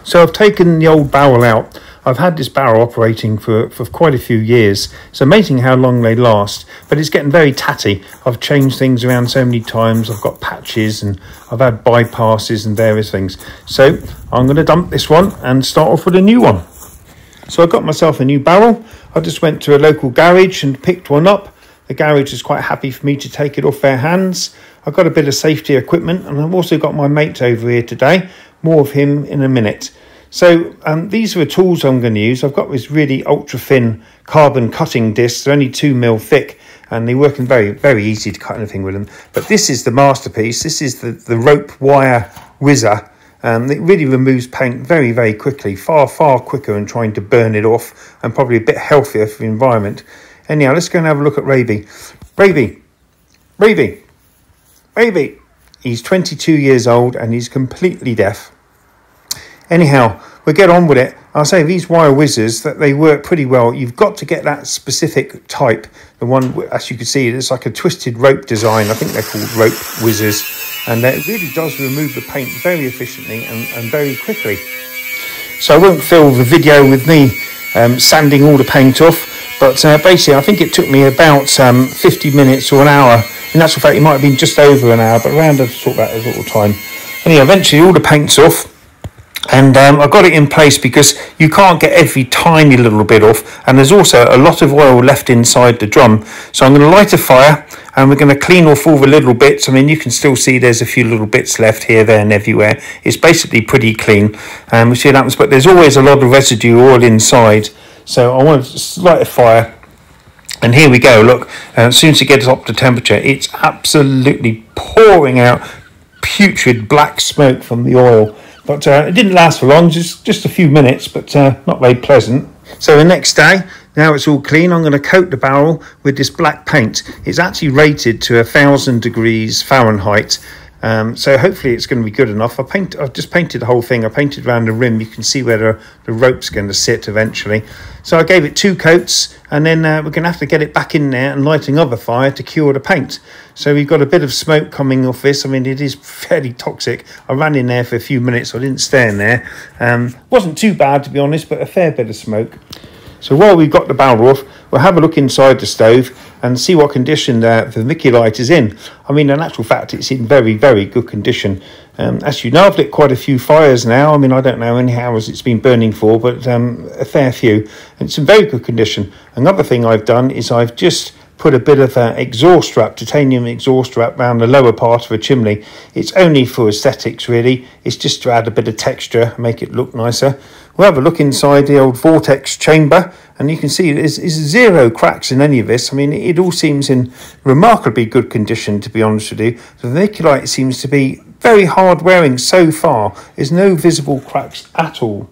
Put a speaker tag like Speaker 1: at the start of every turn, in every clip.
Speaker 1: So I've taken the old barrel out. I've had this barrel operating for quite a few years. It's amazing how long they last, but it's getting very tatty. I've changed things around so many times. I've got patches and I've had bypasses and various things. So I'm going to dump this one and start off with a new one. So I got myself a new barrel. I just went to a local garage and picked one up. The garage is quite happy for me to take it off their hands. I've got a bit of safety equipment, and I've also got my mate over here today. More of him in a minute. So these are the tools I'm going to use. I've got this really ultra thin carbon cutting discs. They're only 2mm thick, and they work in very easy to cut anything with them. But this is the masterpiece. This is the rope wire whizzer. It really removes paint very quickly, far quicker than trying to burn it off, and probably a bit healthier for the environment. Anyhow, let's go and have a look at Raby. Raby. He's 22 years old and he's completely deaf. Anyhow, we'll get on with it. I'll say these wire whizzers, that they work pretty well. You've got to get that specific type. The one, as you can see, it's like a twisted rope design. I think they're called rope whizzers. And it really does remove the paint very efficiently and very quickly. So I won't fill the video with me sanding all the paint off. But basically, I think it took me about 50 minutes or an hour. In actual fact, it might have been just over an hour, but around sort of that little time. Anyway, eventually all the paint's off. And I got it in place because you can't get every tiny little bit off. And there's also a lot of oil left inside the drum. So I'm going to light a fire and we're going to clean off all the little bits. I mean, you can still see there's a few little bits left here, there and everywhere. It's basically pretty clean. We'll see what happens. But there's always a lot of residue oil inside. So I want to light a fire. And here we go. Look, as soon as it gets up to temperature, it's absolutely pouring out putrid black smoke from the oil. But it didn't last for long, just a few minutes, but not very pleasant. So the next day, now it's all clean, I'm going to coat the barrel with this black paint. It's actually rated to 1,000 degrees Fahrenheit. So hopefully it's going to be good enough. I've just painted the whole thing. I painted around the rim. You can see where the rope's going to sit eventually. So I gave it 2 coats, and then we're going to have to get it back in there and light another fire to cure the paint. So we've got a bit of smoke coming off this. I mean, it is fairly toxic. I ran in there for a few minutes. I didn't stay in there. Wasn't too bad, to be honest, but a fair bit of smoke. So while we've got the barrel off, we'll have a look inside the stove and see what condition the vermiculite is in. I mean, in actual fact, it's in very good condition. As you know, I've lit quite a few fires now. I mean, I don't know how many hours it's been burning for, but a fair few. And it's in very good condition. Another thing I've done is I've just put a bit of exhaust wrap, titanium exhaust wrap around the lower part of a chimney. It's only for aesthetics, really. It's just to add a bit of texture, make it look nicer. We'll have a look inside the old vortex chamber, and you can see there's 0 cracks in any of this. I mean, it all seems in remarkably good condition, to be honest with you. The vermiculite seems to be very hard wearing so far. There's no visible cracks at all.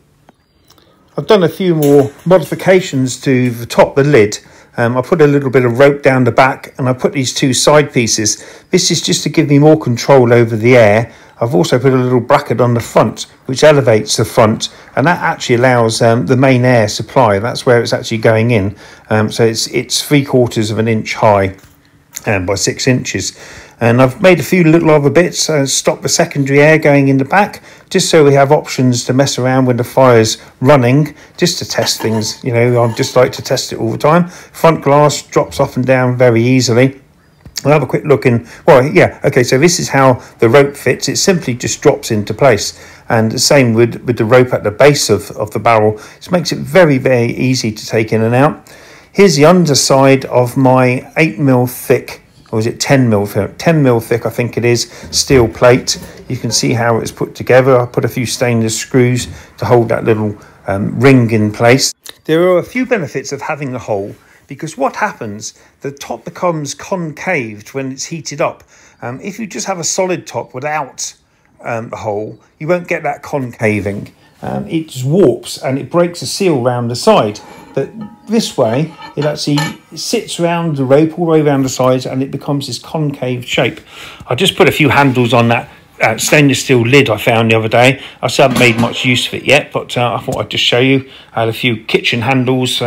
Speaker 1: I've done a few more modifications to the top, the lid. I put a little bit of rope down the back, and I put these 2 side pieces. This is just to give me more control over the air. I've also put a little bracket on the front, which elevates the front, and that actually allows the main air supply. That's where it's actually going in. So it's 3/4 of an inch high by 6 inches. And I've made a few little other bits, stop the secondary air going in the back, just so we have options to mess around when the fire's running, just to test things. You know, I just like to test it all the time. Front glass drops up and down very easily. We'll have a quick look in. Well, yeah, okay, so this is how the rope fits. It simply just drops into place. And the same with the rope at the base of the barrel. It makes it very easy to take in and out. Here's the underside of my 8mm thick, or is it 10mm thick? 10mm thick, I think it is, steel plate. You can see how it's put together. I put a few stainless screws to hold that little ring in place. There are a few benefits of having the hole, because what happens, the top becomes concaved when it's heated up. If you just have a solid top without the hole, you won't get that concaving. It just warps and it breaks the seal around the side. But this way, it actually sits around the rope all the way around the sides, and it becomes this concave shape. I just put a few handles on that stainless steel lid I found the other day. I still haven't made much use of it yet, but I thought I'd just show you. I had a few kitchen handles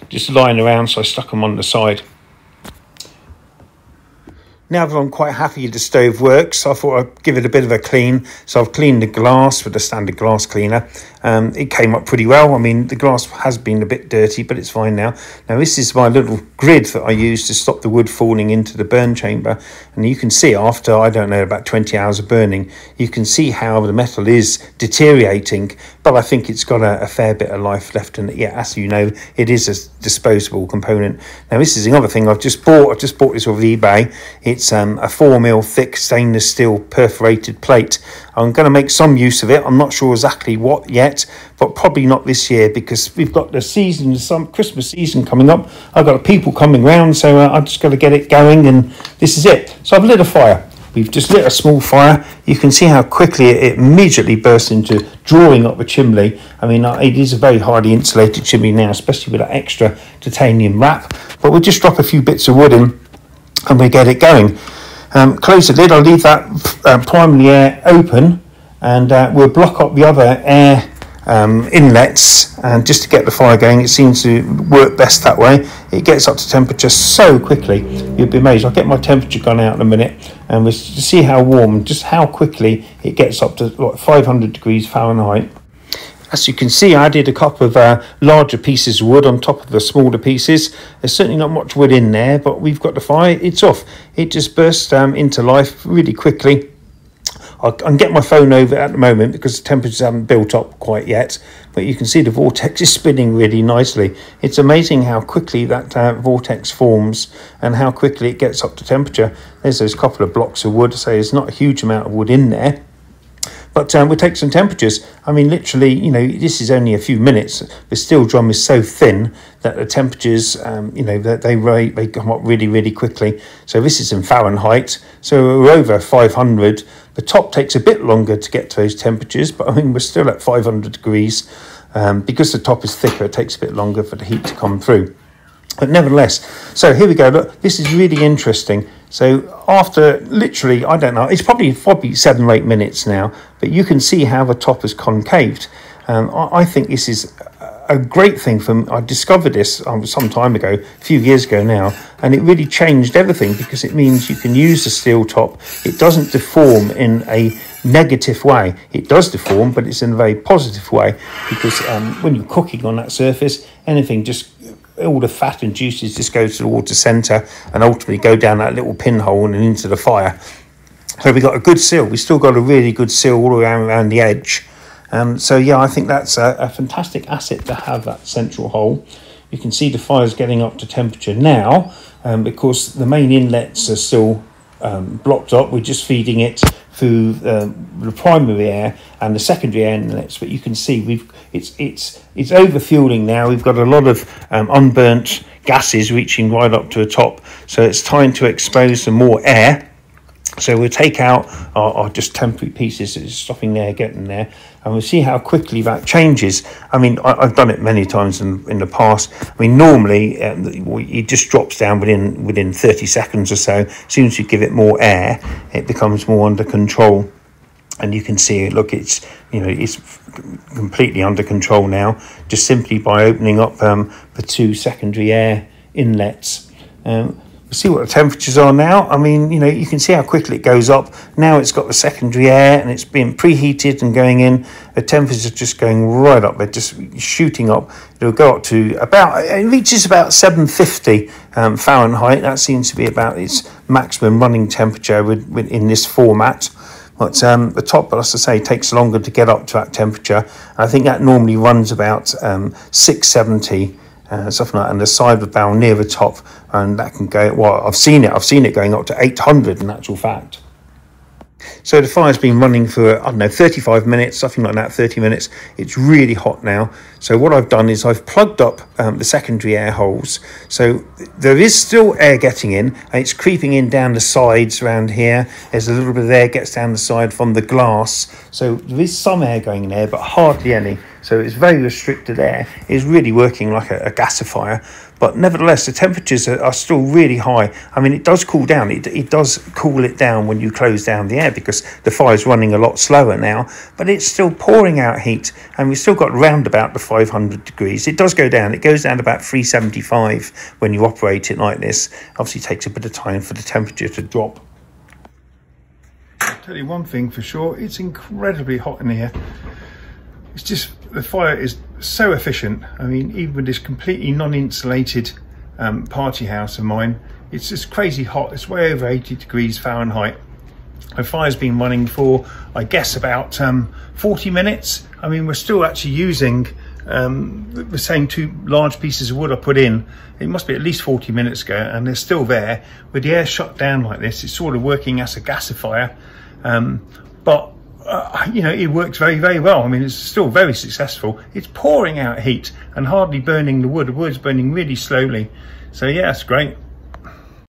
Speaker 1: just lying around, so I stuck them on the side. Now that I'm quite happy the stove works, I thought I'd give it a bit of a clean. So I've cleaned the glass with a standard glass cleaner. It came up pretty well. I mean, the glass has been a bit dirty, but it's fine now. Now, this is my little grid that I use to stop the wood falling into the burn chamber. And you can see after, I don't know, about 20 hours of burning, you can see how the metal is deteriorating, but I think it's got a fair bit of life left in it. Yeah, as you know, it is a disposable component. Now, this is another thing I've just bought. I've just bought this off eBay. It's a 4mm thick stainless steel perforated plate. I'm going to make some use of it. I'm not sure exactly what yet, but probably not this year, because we've got the season, some Christmas season coming up. I've got people coming round, so I've just got to get it going, and this is it. So I've lit a fire. We've just lit a small fire. You can see how quickly it immediately bursts into drawing up the chimney. I mean, it is a very highly insulated chimney now, especially with that extra titanium wrap. But we'll just drop a few bits of wood in and we get it going. Close the lid. I'll leave that primary air open, and we'll block up the other air inlets, and just to get the fire going. It seems to work best that way. It gets up to temperature so quickly, you'll be amazed. I'll get my temperature gun out in a minute, and we'll see how warm, just how quickly it gets up to like 500 degrees Fahrenheit. As you can see, I added a couple of larger pieces of wood on top of the smaller pieces. There's certainly not much wood in there, but we've got the fire. It's off. It just burst into life really quickly. I can get my phone over at the moment because the temperatures haven't built up quite yet, but you can see the vortex is spinning really nicely. It's amazing how quickly that vortex forms and how quickly it gets up to temperature. There's those couple of blocks of wood, so there's not a huge amount of wood in there. But we'll take some temperatures. I mean, literally, you know, this is only a few minutes. The steel drum is so thin that the temperatures, you know, that they come up really, really quickly. So this is in Fahrenheit. So we're over 500. The top takes a bit longer to get to those temperatures, but I mean, we're still at 500 degrees. Because the top is thicker, it takes a bit longer for the heat to come through. But nevertheless, so here we go. Look, this is really interesting. So after literally, I don't know, it's probably 7 or 8 minutes now, but you can see how the top is concaved. I think this is a great thing. I discovered this some time ago, a few years ago now, and it really changed everything, because it means you can use the steel top. It doesn't deform in a negative way. It does deform, but it's in a very positive way, because when you're cooking on that surface, anything just, all the fat and juices just go towards the centre and ultimately go down that little pinhole and into the fire. So we've got a good seal. We've still got a really good seal all around the edge. So yeah, I think that's a fantastic asset to have, that central hole. You can see the fire's getting up to temperature now, because the main inlets are still blocked up. We're just feeding it through the primary air and the secondary air inlets, but you can see it's over fueling now. We've got a lot of unburnt gases reaching right up to the top, so it's time to expose some more air. So we'll take out our just temporary pieces that are stopping there, getting there, and we'll see how quickly that changes. I mean, I've done it many times in the past. I mean, normally it just drops down within 30 seconds or so. As soon as you give it more air, it becomes more under control. And you can see it. Look, it's completely under control now, just simply by opening up the 2 secondary air inlets. See what the temperatures are now. I mean, you know, you can see how quickly it goes up. Now it's got the secondary air and it's being preheated and going in. The temperatures are just going right up. They're just shooting up. It'll go up to it reaches about 750 Fahrenheit. That seems to be about its maximum running temperature in this format. But the top, as I say, takes longer to get up to that temperature. I think that normally runs about 670. Something like that, and the side of the barrel near the top, and that can go, well, I've seen it going up to 800 in actual fact. So the fire's been running for, I don't know, 35 minutes, something like that, 30 minutes. It's really hot now. So what I've done is I've plugged up the secondary air holes. So there is still air getting in, and it's creeping in down the sides around here. There's a little bit of air gets down the side from the glass. So there is some air going in there, but hardly any. So it's very restricted air. It's really working like a gasifier. But nevertheless, the temperatures are still really high. I mean, it does cool down. It does cool it down when you close down the air, because the fire's running a lot slower now. But it's still pouring out heat, and we've still got round about the 500 degrees. It does go down. It goes down to about 375 when you operate it like this. Obviously, it takes a bit of time for the temperature to drop. I'll tell you one thing for sure. It's incredibly hot in here. it's just, the fire is so efficient. I mean, even with this completely non-insulated party house of mine, it's just crazy hot. It's way over 80 degrees Fahrenheit. The fire's been running for, I guess, about 40 minutes. I mean, we're still actually using the same 2 large pieces of wood I put in. It must be at least 40 minutes ago, and they're still there. With the air shut down like this, it's sort of working as a gasifier. But you know, it works very, very well. I mean, it's still very successful. It's pouring out heat and hardly burning the wood. The wood's burning really slowly. So yeah, it's great.